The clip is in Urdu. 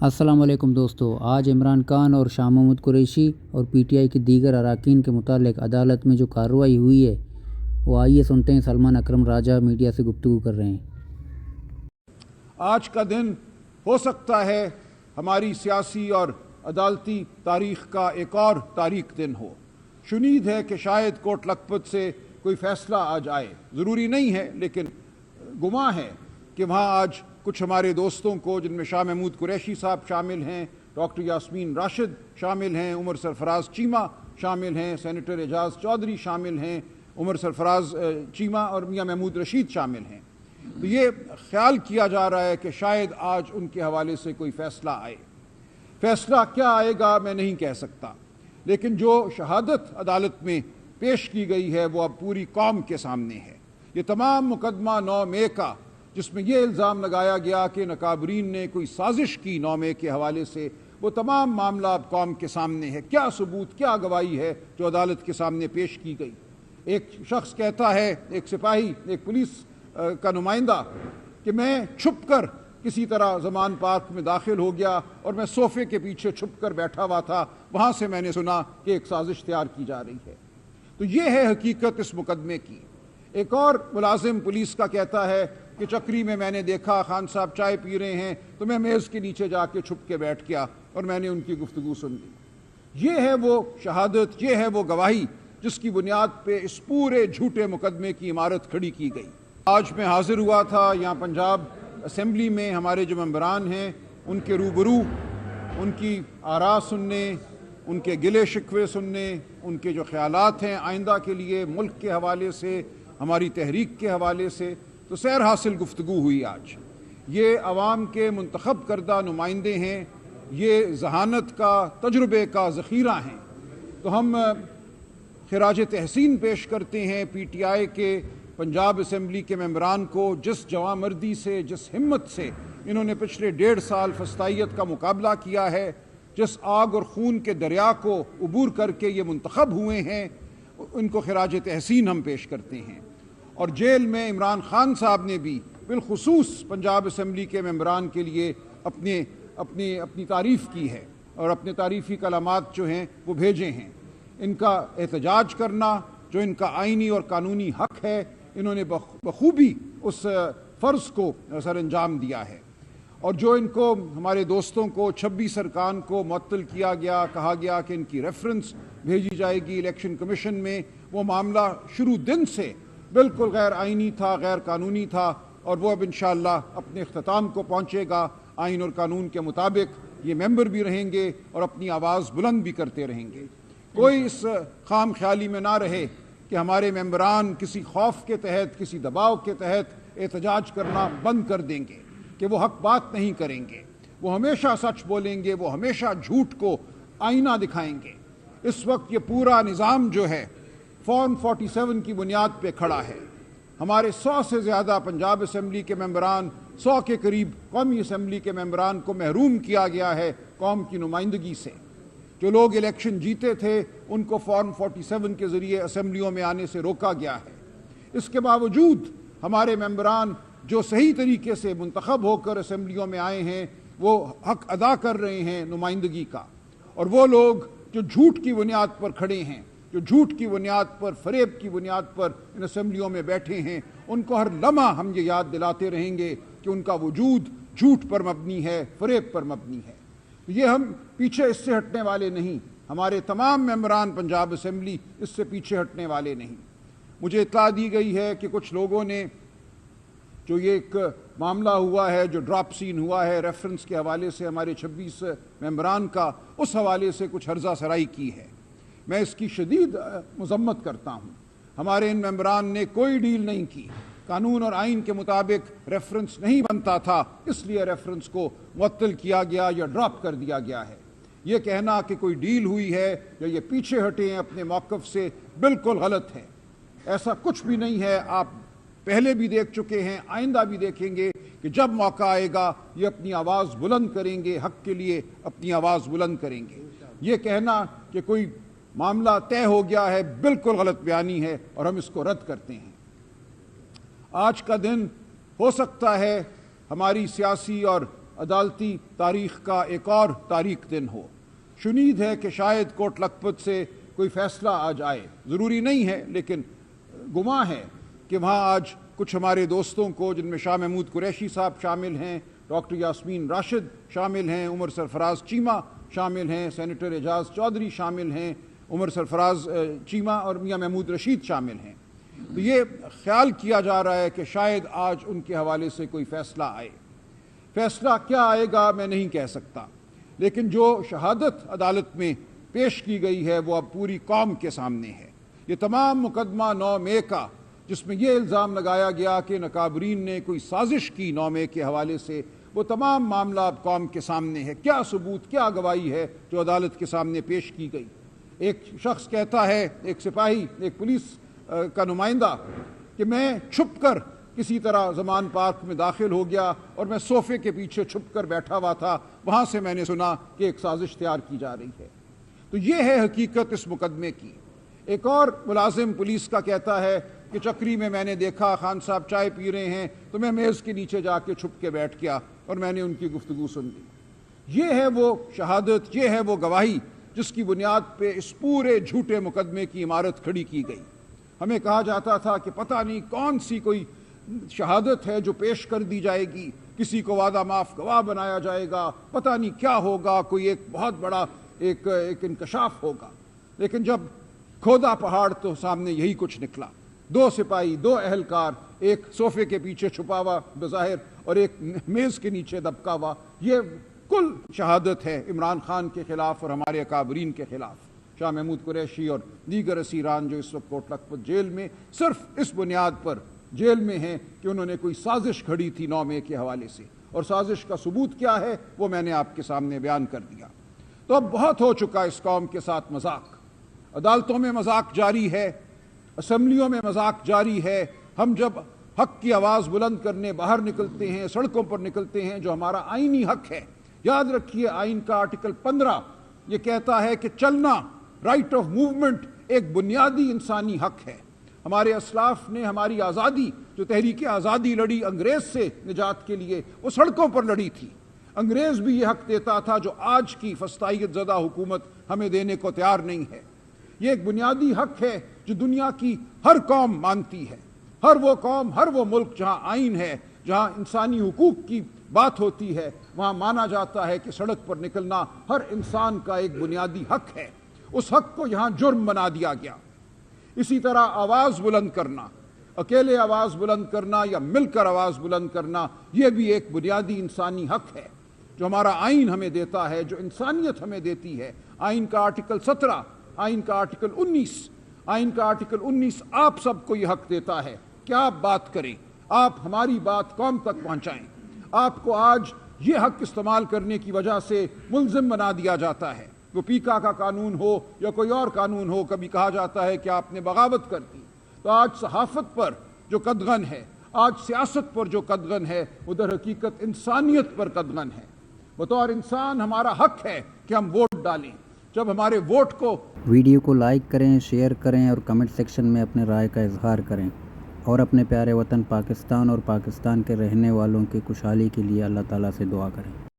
السلام علیکم دوستو، آج عمران خان اور شاہ محمود قریشی اور پی ٹی آئی کے دیگر اراکین کے متعلق عدالت میں جو کارروائی ہوئی ہے وہ آئیے سنتے ہیں۔ سلمان اکرم راجہ میڈیا سے گفتگو کر رہے ہیں۔ آج کا دن ہو سکتا ہے ہماری سیاسی اور عدالتی تاریخ کا ایک اور تاریک دن ہو۔ شنید ہے کہ شاید کوٹ لکھپت سے کوئی فیصلہ آج آئے، ضروری نہیں ہے لیکن گمان ہے کہ وہاں آج کچھ ہمارے دوستوں کو، جن میں شاہ محمود قریشی صاحب شامل ہیں، ڈاکٹر یاسمین راشد شامل ہیں، عمر سرفراز چیمہ شامل ہیں، سینیٹر اعجاز چودھری شامل ہیں، عمر سرفراز چیمہ اور میاں محمود رشید شامل ہیں۔ تو یہ خیال کیا جا رہا ہے کہ شاید آج ان کے حوالے سے کوئی فیصلہ آئے۔ فیصلہ کیا آئے گا میں نہیں کہہ سکتا، لیکن جو شہادت عدالت میں پیش کی گئی ہے وہ اب پوری قوم کے سامنے ہے۔ یہ تمام مقدمہ 9 مئی کا، جس میں یہ الزام لگایا گیا کہ نقابرین نے کوئی سازش کی 9 مئی کے حوالے سے، وہ تمام معاملہ اب قوم کے سامنے ہے۔ کیا ثبوت، کیا گواہی ہے جو عدالت کے سامنے پیش کی گئی؟ ایک شخص کہتا ہے، ایک سپاہی، ایک پولیس کا نمائندہ، کہ میں چھپ کر کسی طرح زمان پارک میں داخل ہو گیا اور میں صوفے کے پیچھے چھپ کر بیٹھا ہوا تھا، وہاں سے میں نے سنا کہ ایک سازش تیار کی جا رہی ہے۔ تو یہ ہے حقیقت اس مقدمے کی۔ ایک اور ملازم پولیس کا کہتا ہے کہ چکری میں نے دیکھا خان صاحب چائے پی رہے ہیں تو میں میز کے نیچے جا کے چھپ کے بیٹھ گیا اور میں نے ان کی گفتگو سن لی۔ یہ ہے وہ شہادت، یہ ہے وہ گواہی جس کی بنیاد پہ اس پورے جھوٹے مقدمے کی عمارت کھڑی کی گئی۔ آج میں حاضر ہوا تھا یہاں پنجاب اسمبلی میں، ہمارے جو ممبران ہیں ان کے روبرو ان کی آراء سننے، ان کے گلے شکوے سننے، ان کے جو خیالات ہیں آئندہ کے لیے ملک کے حوالے سے، ہماری تحریک کے حوالے سے، تو سیر حاصل گفتگو ہوئی آج۔ یہ عوام کے منتخب کردہ نمائندے ہیں، یہ ذہانت کا، تجربے کا ذخیرہ ہیں۔ تو ہم خراج تحسین پیش کرتے ہیں پی ٹی آئی کے پنجاب اسمبلی کے ممبران کو، جس جواں مردی سے، جس ہمت سے انہوں نے پچھلے 1.5 سال فسطائیت کا مقابلہ کیا ہے، جس آگ اور خون کے دریا کو عبور کر کے یہ منتخب ہوئے ہیں، ان کو خراج تحسین ہم پیش کرتے ہیں۔ اور جیل میں عمران خان صاحب نے بھی بالخصوص پنجاب اسمبلی کے ممبران کے لیے اپنی تعریف کی ہے اور اپنے تعریفی کلمات جو ہیں وہ بھیجے ہیں۔ ان کا احتجاج کرنا جو ان کا آئینی اور قانونی حق ہے، انہوں نے بخوبی اس فرض کو سر انجام دیا ہے۔ اور جو ان کو، ہمارے دوستوں کو 26 ارکان کو معطل کیا گیا، کہا گیا کہ ان کی ریفرنس بھیجی جائے گی الیکشن کمیشن میں، وہ معاملہ شروع دن سے بالکل غیر آئینی تھا، غیر قانونی تھا، اور وہ اب انشاءاللہ اپنے اختتام کو پہنچے گا۔ آئین اور قانون کے مطابق یہ ممبر بھی رہیں گے اور اپنی آواز بلند بھی کرتے رہیں گے۔ کوئی اس خام خیالی میں نہ رہے کہ ہمارے ممبران کسی خوف کے تحت، کسی دباؤ کے تحت احتجاج کرنا بند کر دیں گے، کہ وہ حق بات نہیں کریں گے، وہ ہمیشہ سچ بولیں گے، وہ ہمیشہ جھوٹ کو آئینہ دکھائیں گے۔ اس وقت یہ پورا نظام جو ہے فارم 47 کی بنیاد پہ کھڑا ہے۔ ہمارے 100 سے زیادہ پنجاب اسمبلی کے ممبران، 100 کے قریب قومی اسمبلی کے ممبران کو محروم کیا گیا ہے قوم کی نمائندگی سے۔ جو لوگ الیکشن جیتے تھے ان کو فارم 47 کے ذریعے اسمبلیوں میں آنے سے روکا گیا ہے۔ اس کے باوجود ہمارے ممبران جو صحیح طریقے سے منتخب ہو کر اسمبلیوں میں آئے ہیں، وہ حق ادا کر رہے ہیں نمائندگی کا۔ اور وہ لوگ جو جھوٹ کی بنیاد پر کھڑے ہیں، جو جھوٹ کی بنیاد پر، فریب کی بنیاد پر ان اسمبلیوں میں بیٹھے ہیں، ان کو ہر لمحہ ہم یہ یاد دلاتے رہیں گے کہ ان کا وجود جھوٹ پر مبنی ہے، فریب پر مبنی ہے۔ یہ ہم پیچھے اس سے ہٹنے والے نہیں، ہمارے تمام ممبران پنجاب اسمبلی اس سے پیچھے ہٹنے والے نہیں۔ مجھے اطلاع دی گئی ہے کہ کچھ لوگوں نے، جو یہ ایک معاملہ ہوا ہے، جو ڈراپ سین ہوا ہے ریفرنس کے حوالے سے ہمارے 26 ممبران کا، اس حوالے سے کچھ ہرزہ سرائی کی ہے۔ میں اس کی شدید مذمت کرتا ہوں۔ ہمارے ان ممبران نے کوئی ڈیل نہیں کی، قانون اور آئین کے مطابق ریفرنس نہیں بنتا تھا، اس لیے ریفرنس کو معطل کیا گیا یا ڈراپ کر دیا گیا ہے۔ یہ کہنا کہ کوئی ڈیل ہوئی ہے یا یہ پیچھے ہٹے ہیں اپنے موقف سے، بالکل غلط ہے۔ ایسا کچھ بھی نہیں ہے۔ آپ پہلے بھی دیکھ چکے ہیں، آئندہ بھی دیکھیں گے کہ جب موقع آئے گا یہ اپنی آواز بلند کریں گے، حق کے لیے اپنی آواز بلند کریں گے۔ یہ کہنا کہ کوئی معاملہ طے ہو گیا ہے، بالکل غلط بیانی ہے اور ہم اس کو رد کرتے ہیں۔ آج کا دن ہو سکتا ہے ہماری سیاسی اور عدالتی تاریخ کا ایک اور تاریک دن ہو۔ شنید ہے کہ شاید کوٹ لکھپت سے کوئی فیصلہ آج آئے، ضروری نہیں ہے لیکن گمان ہے کہ وہاں آج کچھ ہمارے دوستوں کو، جن میں شاہ محمود قریشی صاحب شامل ہیں، ڈاکٹر یاسمین راشد شامل ہیں، عمر سرفراز چیمہ شامل ہیں، سینیٹر اعجاز چودھری شامل ہیں، عمر سرفراز چیمہ اور میاں محمود رشید شامل ہیں۔ تو یہ خیال کیا جا رہا ہے کہ شاید آج ان کے حوالے سے کوئی فیصلہ آئے۔ فیصلہ کیا آئے گا میں نہیں کہہ سکتا، لیکن جو شہادت عدالت میں پیش کی گئی ہے وہ اب پوری قوم کے سامنے ہے۔ یہ تمام مقدمہ 9 مئی کا، جس میں یہ الزام لگایا گیا کہ نقابرین نے کوئی سازش کی 9 مئی کے حوالے سے، وہ تمام معاملہ اب قوم کے سامنے ہے۔ کیا ثبوت، کیا گواہی ہے جو عدالت کے سامنے پیش کی گئی؟ ایک شخص کہتا ہے، ایک سپاہی، ایک پولیس کا نمائندہ، کہ میں چھپ کر کسی طرح زمان پارک میں داخل ہو گیا اور میں صوفے کے پیچھے چھپ کر بیٹھا ہوا تھا، وہاں سے میں نے سنا کہ ایک سازش تیار کی جا رہی ہے۔ تو یہ ہے حقیقت اس مقدمے کی۔ ایک اور ملازم پولیس کا کہتا ہے کہ چکری میں نے دیکھا خان صاحب چائے پی رہے ہیں تو میں میز کے نیچے جا کے چھپ کے بیٹھ گیا اور میں نے ان کی گفتگو سن لی۔ یہ ہے وہ شہادت، یہ ہے وہ گواہی جس کی بنیاد پہ اس پورے جھوٹے مقدمے کی عمارت کھڑی کی گئی۔ ہمیں کہا جاتا تھا کہ پتہ نہیں کون سی کوئی شہادت ہے جو پیش کر دی جائے گی، کسی کو وعدہ معاف گواہ بنایا جائے گا، پتہ نہیں کیا ہوگا، کوئی ایک بہت بڑا ایک انکشاف ہوگا۔ لیکن جب کھودا پہاڑ تو سامنے یہی کچھ نکلا۔ 2 سپاہی، 2 اہلکار، ایک صوفے کے پیچھے چھپا ہوا بظاہر اور ایک میز کے نیچے دبکا ہوا، یہ کل شہادت ہے عمران خان کے خلاف اور ہمارے اکابرین کے خلاف۔ شاہ محمود قریشی اور دیگر اسیران جو اس وقت کوٹ لکھپت جیل میں صرف اس بنیاد پر جیل میں ہیں کہ انہوں نے کوئی سازش کھڑی تھی 9 مئی کے حوالے سے، اور سازش کا ثبوت کیا ہے وہ میں نے آپ کے سامنے بیان کر دیا۔ تو اب بہت ہو چکا اس قوم کے ساتھ مذاق۔ عدالتوں میں مذاق جاری ہے، اسمبلیوں میں مذاق جاری ہے۔ ہم جب حق کی آواز بلند کرنے باہر نکلتے ہیں، سڑکوں پر نکلتے ہیں، جو ہمارا آئینی حق ہے، یاد رکھیے آئین کا آرٹیکل 15 یہ کہتا ہے کہ چلنا، رائٹ آف موومنٹ، ایک بنیادی انسانی حق ہے۔ ہمارے اسلاف نے ہماری آزادی، جو تحریک آزادی لڑی انگریز سے نجات کے لیے، وہ سڑکوں پر لڑی تھی۔ انگریز بھی یہ حق دیتا تھا جو آج کی فسطائیت زدہ حکومت ہمیں دینے کو تیار نہیں ہے۔ یہ ایک بنیادی حق ہے جو دنیا کی ہر قوم مانتی ہے۔ ہر وہ قوم، ہر وہ ملک جہاں آئین ہے، جہاں انسانی حقوق کی بات ہوتی ہے، وہاں مانا جاتا ہے کہ سڑک پر نکلنا ہر انسان کا ایک بنیادی حق ہے۔ اس حق کو یہاں جرم بنا دیا گیا۔ اسی طرح آواز بلند کرنا، اکیلے آواز بلند کرنا یا مل کر آواز بلند کرنا، یہ بھی ایک بنیادی انسانی حق ہے جو ہمارا آئین ہمیں دیتا ہے، جو انسانیت ہمیں دیتی ہے۔ آئین کا آرٹیکل 17، آئین کا آرٹیکل 19، آئین کا آرٹیکل 19 آپ سب کو یہ حق دیتا ہے کہ آپ بات کریں، آپ ہماری بات قوم تک پہنچائیں۔ آپ کو آج یہ حق استعمال کرنے کی وجہ سے ملزم بنا دیا جاتا ہے۔ وہ پیکا کا قانون ہو یا کوئی اور قانون ہو، کبھی کہا جاتا ہے کہ آپ نے بغاوت کر دی۔ تو آج صحافت پر جو قدغن ہے، آج سیاست پر جو قدغن ہے، وہ در حقیقت انسانیت پر قدغن ہے۔ بطور انسان ہمارا حق ہے کہ ہم ووٹ ڈالیں۔ جب ہمارے ووٹ کو ویڈیو کو لائک کریں، شیئر کریں اور کمنٹ سیکشن میں اپنے رائے کا اظہار کریں، اور اپنے پیارے وطن پاکستان اور پاکستان کے رہنے والوں کی خوشحالی کے لیے اللہ تعالیٰ سے دعا کریں۔